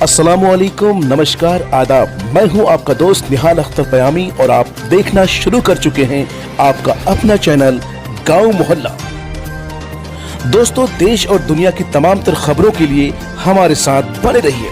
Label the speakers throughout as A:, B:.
A: अस्सलामुअलैकुम, नमस्कार, आदाब। मैं हूं आपका दोस्त निहाल अख्तर पयामी और आप देखना शुरू कर चुके हैं आपका अपना चैनल गांव मोहल्ला। दोस्तों, देश और दुनिया की तमाम तर खबरों के लिए हमारे साथ बने रहिए।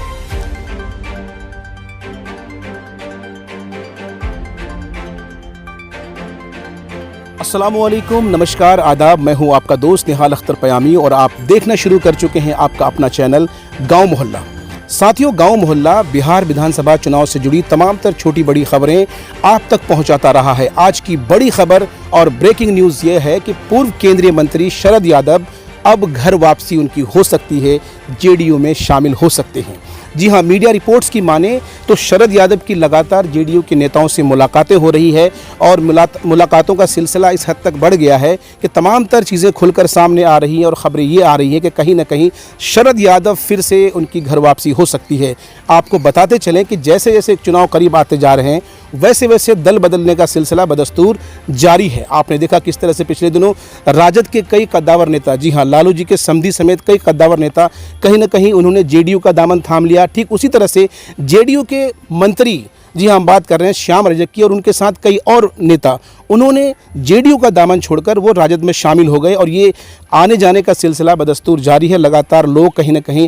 A: अस्सलामुअलैकुम, नमस्कार, आदाब। मैं हूं आपका दोस्त निहाल अख्तर पयामी और आप देखना शुरू कर चुके हैं आपका अपना चैनल गांव मोहल्ला। साथियों, गांव मोहल्ला बिहार विधानसभा चुनाव से जुड़ी तमाम तर छोटी बड़ी खबरें आप तक पहुंचाता रहा है। आज की बड़ी खबर और ब्रेकिंग न्यूज़ ये है कि पूर्व केंद्रीय मंत्री शरद यादव अब घर वापसी उनकी हो सकती है, जेडीयू में शामिल हो सकते हैं। जी हां, मीडिया रिपोर्ट्स की माने तो शरद यादव की लगातार जेडीयू के नेताओं से मुलाकातें हो रही है और मुलाकातों का सिलसिला इस हद तक बढ़ गया है कि तमाम तर चीज़ें खुलकर सामने आ रही हैं और ख़बरें ये आ रही है कि कहीं ना कहीं शरद यादव फिर से उनकी घर वापसी हो सकती है। आपको बताते चलें कि जैसे जैसे चुनाव करीब आते जा रहे हैं वैसे वैसे दल बदलने का सिलसिला बदस्तूर जारी है। आपने देखा किस तरह से पिछले दिनों राजद के कई कद्दावर नेता, जी हाँ, लालू जी के समधी समेत कई कद्दावर नेता कहीं ना कहीं उन्होंने जेडीयू का दामन थाम लिया। ठीक उसी तरह से जेडीयू के मंत्री, जी हाँ, हम बात कर रहे हैं श्याम रजक की, और उनके साथ कई और नेता, उन्होंने जेडीयू का दामन छोड़कर वो राजद में शामिल हो गए और ये आने जाने का सिलसिला बदस्तूर जारी है। लगातार लोग कहीं ना कहीं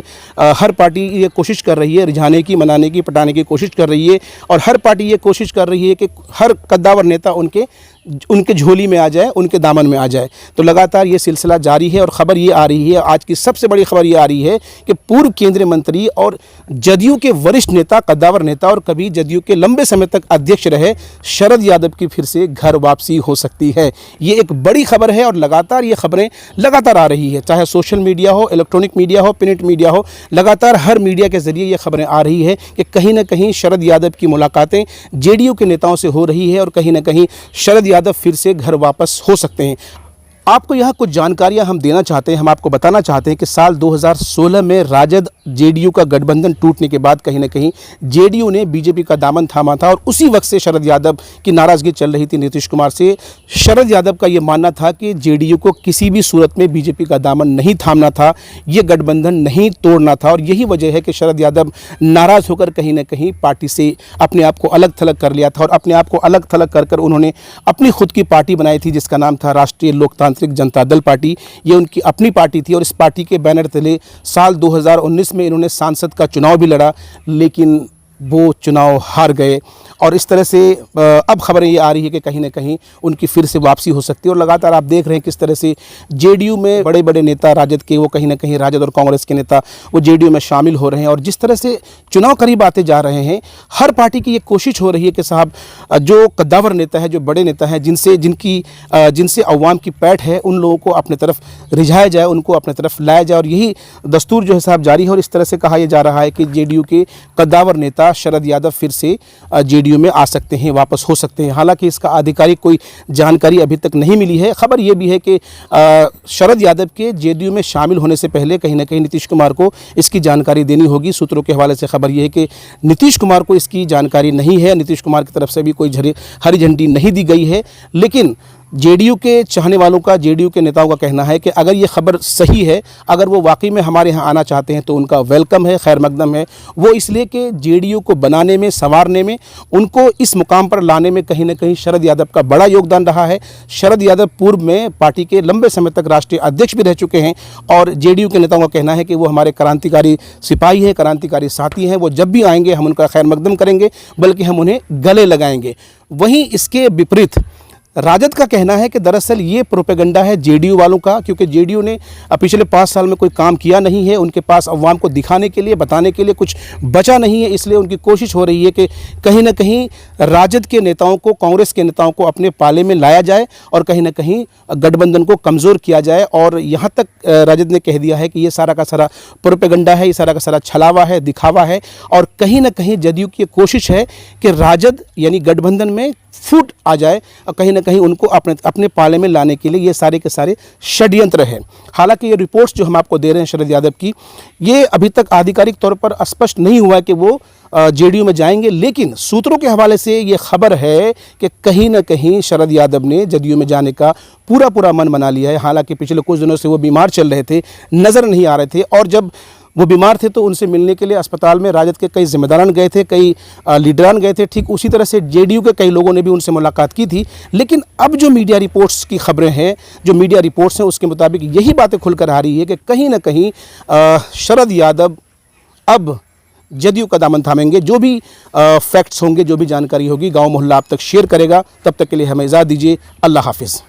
A: हर पार्टी ये कोशिश कर रही है, रिझाने की, मनाने की, पटाने की कोशिश कर रही है और हर पार्टी ये कोशिश कर रही है कि हर कद्दावर नेता उनके झोली में आ जाए, उनके दामन में आ जाए। तो लगातार ये सिलसिला जारी है और ख़बर ये आ रही है, आज की सबसे बड़ी खबर ये आ रही है कि पूर्व केंद्रीय मंत्री और जदयू के वरिष्ठ नेता, कद्दावर नेता और कभी जदयू के लंबे समय तक अध्यक्ष रहे शरद यादव की फिर से घर वापसी हो सकती है। ये एक बड़ी खबर है और लगातार ये खबरें लगातार आ रही है, चाहे सोशल मीडिया हो, इलेक्ट्रॉनिक मीडिया हो, प्रिंट मीडिया हो, लगातार हर मीडिया के जरिए ये खबरें आ रही है कि कहीं ना कहीं शरद यादव की मुलाकातें जेडीयू के नेताओं से हो रही है और कहीं ना कहीं शरद यादव फिर से घर वापस हो सकते हैं। आपको यहाँ कुछ जानकारियाँ हम देना चाहते हैं, हम आपको बताना चाहते हैं कि साल 2016 में राजद जेडीयू का गठबंधन टूटने के बाद कहीं ना कहीं जेडीयू ने बीजेपी का दामन थामा था और उसी वक्त से शरद यादव की नाराज़गी चल रही थी नीतीश कुमार से। शरद यादव का ये मानना था कि जेडीयू को किसी भी सूरत में बीजेपी का दामन नहीं थामना था, ये गठबंधन नहीं तोड़ना था और यही वजह है कि शरद यादव नाराज़ होकर कहीं ना कहीं पार्टी से अपने आप को अलग थलग कर लिया था और अपने आप को अलग थलग कर उन्होंने अपनी खुद की पार्टी बनाई थी जिसका नाम था राष्ट्रीय लोकतांत्रिक जनता दल पार्टी। ये उनकी अपनी पार्टी थी और इस पार्टी के बैनर तले साल 2019 में इन्होंने सांसद का चुनाव भी लड़ा, लेकिन वो चुनाव हार गए और इस तरह से अब खबरें ये आ रही है कि कहीं ना कहीं उनकी फिर से वापसी हो सकती है। और लगातार आप देख रहे हैं किस तरह से जेडीयू में बड़े बड़े नेता राजद के, वो कहीं ना कहीं राजद और कांग्रेस के नेता वो जेडीयू में शामिल हो रहे हैं और जिस तरह से चुनाव करीब आते जा रहे हैं हर पार्टी की ये कोशिश हो रही है कि साहब जो कद्दावर नेता है, जो बड़े नेता हैं, जिनसे अवाम की पैठ है, उन लोगों को अपने तरफ रिझाया जाए, उनको अपने तरफ लाया जाए और यही दस्तूर जो है साहब जारी है। और इस तरह से कहा यह जा रहा है कि जेडीयू के कद्दावर नेता शरद यादव फिर से जेडीयू में आ सकते हैं, वापस हो सकते हैं। हालांकि इसका आधिकारिक कोई जानकारी अभी तक नहीं मिली है। खबर यह भी है कि शरद यादव के जेडीयू में शामिल होने से पहले कहीं ना कहीं नीतीश कुमार को इसकी जानकारी देनी होगी। सूत्रों के हवाले से खबर यह है कि नीतीश कुमार को इसकी जानकारी नहीं है, नीतीश कुमार की तरफ से भी कोई हरी झंडी नहीं दी गई है। लेकिन जेडीयू के चाहने वालों का, जेडीयू के नेताओं का कहना है कि अगर ये खबर सही है, अगर वो वाकई में हमारे यहाँ आना चाहते हैं तो उनका वेलकम है, खैर मकदम है। वो इसलिए कि जेडीयू को बनाने में, संवारने में, उनको इस मुकाम पर लाने में कहीं ना कहीं शरद यादव का बड़ा योगदान रहा है। शरद यादव पूर्व में पार्टी के लंबे समय तक राष्ट्रीय अध्यक्ष भी रह चुके हैं और जेडीयू के नेताओं का कहना है कि वो हमारे क्रांतिकारी सिपाही हैं, क्रांतिकारी साथी हैं। वो जब भी आएंगे हम उनका खैर मकदम करेंगे, बल्कि हम उन्हें गले लगाएंगे। वहीं इसके विपरीत राजद का कहना है कि दरअसल ये प्रोपेगेंडा है जेडीयू वालों का, क्योंकि जेडीयू ने पिछले 5 साल में कोई काम किया नहीं है, उनके पास अवाम को दिखाने के लिए, बताने के लिए कुछ बचा नहीं है। इसलिए उनकी कोशिश हो रही है कि कहीं ना कहीं राजद के नेताओं को, कांग्रेस के नेताओं को अपने पाले में लाया जाए और कहीं ना कहीं गठबंधन को कमज़ोर किया जाए। और यहाँ तक राजद ने कह दिया है कि ये सारा का सारा प्रोपेगेंडा है, ये सारा का सारा छलावा है, दिखावा है और कहीं ना कहीं जदयू की कोशिश है कि राजद यानी गठबंधन में फूट आ जाए और कहीं ना कहीं उनको अपने पाले में लाने के लिए ये सारे के सारे षड्यंत्र है। हालांकि ये रिपोर्ट्स जो हम आपको दे रहे हैं शरद यादव की, ये अभी तक आधिकारिक तौर पर स्पष्ट नहीं हुआ है कि वो जेडीयू में जाएंगे, लेकिन सूत्रों के हवाले से ये खबर है कि कहीं ना कहीं शरद यादव ने जदयू में जाने का पूरा मन बना लिया है। हालांकि पिछले कुछ दिनों से वो बीमार चल रहे थे, नज़र नहीं आ रहे थे और जब वो बीमार थे तो उनसे मिलने के लिए अस्पताल में राजद के कई जिम्मेदारान गए थे, कई लीडरान गए थे। ठीक उसी तरह से जेडीयू के कई लोगों ने भी उनसे मुलाकात की थी। लेकिन अब जो मीडिया रिपोर्ट्स की खबरें हैं, जो मीडिया रिपोर्ट्स हैं, उसके मुताबिक यही बातें खुलकर आ रही है कि कहीं ना कहीं शरद यादव अब जदयू का दामन थामेंगे। जो भी फैक्ट्स होंगे, जो भी जानकारी होगी, गांव मोहल्ला आप तक शेयर करेगा। तब तक के लिए हमें इजाज़त दीजिए। अल्लाह हाफिज़।